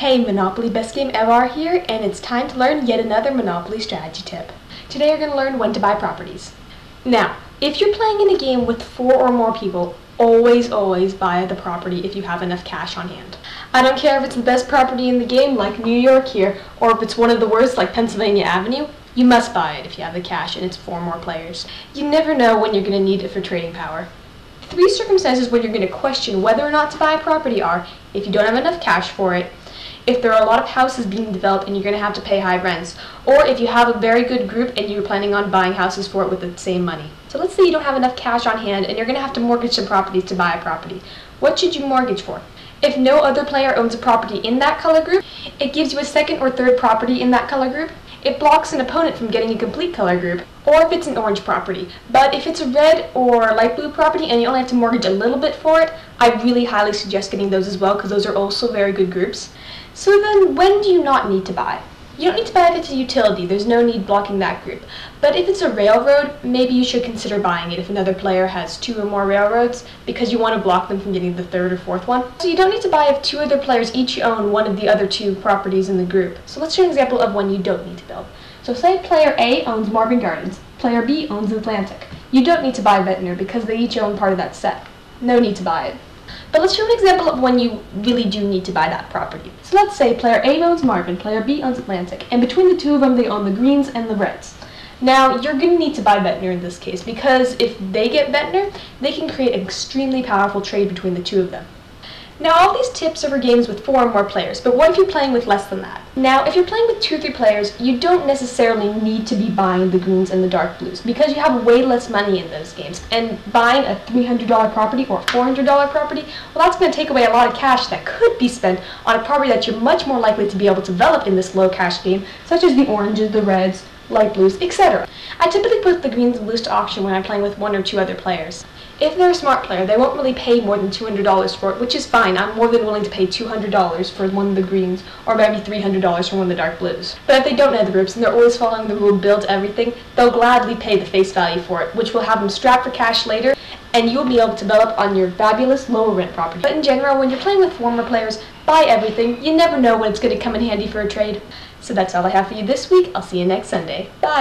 Hey, Monopoly Best Game Ever here, and it's time to learn yet another Monopoly strategy tip. Today we're going to learn when to buy properties. Now, if you're playing in a game with 4 or more people, always buy the property if you have enough cash on hand. I don't care if it's the best property in the game, like New York here, or if it's one of the worst, like Pennsylvania Avenue. You must buy it if you have the cash and it's 4 or more players. You never know when you're going to need it for trading power. 3 circumstances when you're going to question whether or not to buy a property are if you don't have enough cash for it, if there are a lot of houses being developed and you're going to have to pay high rents, or if you have a very good group and you're planning on buying houses for it with the same money. So let's say you don't have enough cash on hand and you're going to have to mortgage some properties to buy a property. What should you mortgage for? If no other player owns a property in that color group, it gives you a second or third property in that color group. It blocks an opponent from getting a complete color group, or if it's an orange property. But if it's a red or light blue property and you only have to mortgage a little bit for it, I really highly suggest getting those as well because those are also very good groups. So then, when do you not need to buy? You don't need to buy if it's a utility, there's no need blocking that group. But if it's a railroad, maybe you should consider buying it if another player has 2 or more railroads, because you want to block them from getting the 3rd or 4th one. So you don't need to buy if 2 other players each own one of the other 2 properties in the group. So let's show an example of when you don't need to build. So say player A owns Marvin Gardens, player B owns Atlantic. You don't need to buy Ventnor because they each own part of that set. No need to buy it. But let's show an example of when you really do need to buy that property. So let's say player A owns Marvin, player B owns Atlantic, and between the 2 of them they own the greens and the reds. Now, you're going to need to buy Ventnor in this case, because if they get Ventnor, they can create an extremely powerful trade between the 2 of them. Now, all these tips are for games with 4 or more players, but what if you're playing with less than that? Now, if you're playing with 2 or 3 players, you don't necessarily need to be buying the greens and the dark blues, because you have way less money in those games, and buying a $300 property or a $400 property, well, that's going to take away a lot of cash that could be spent on a property that you're much more likely to be able to develop in this low cash game, such as the oranges, the reds, light blues, etc. I typically put the greens and blues to auction when I'm playing with 1 or 2 other players. If they're a smart player, they won't really pay more than $200 for it, which is fine. I'm more than willing to pay $200 for one of the greens, or maybe $300 for one of the dark blues. But if they don't know the ropes and they're always following the rule build everything, they'll gladly pay the face value for it, which will have them strapped for cash later, and you'll be able to develop on your fabulous lower rent property. But in general, when you're playing with former players, buy everything. You never know when it's going to come in handy for a trade. So that's all I have for you this week. I'll see you next Sunday. Bye!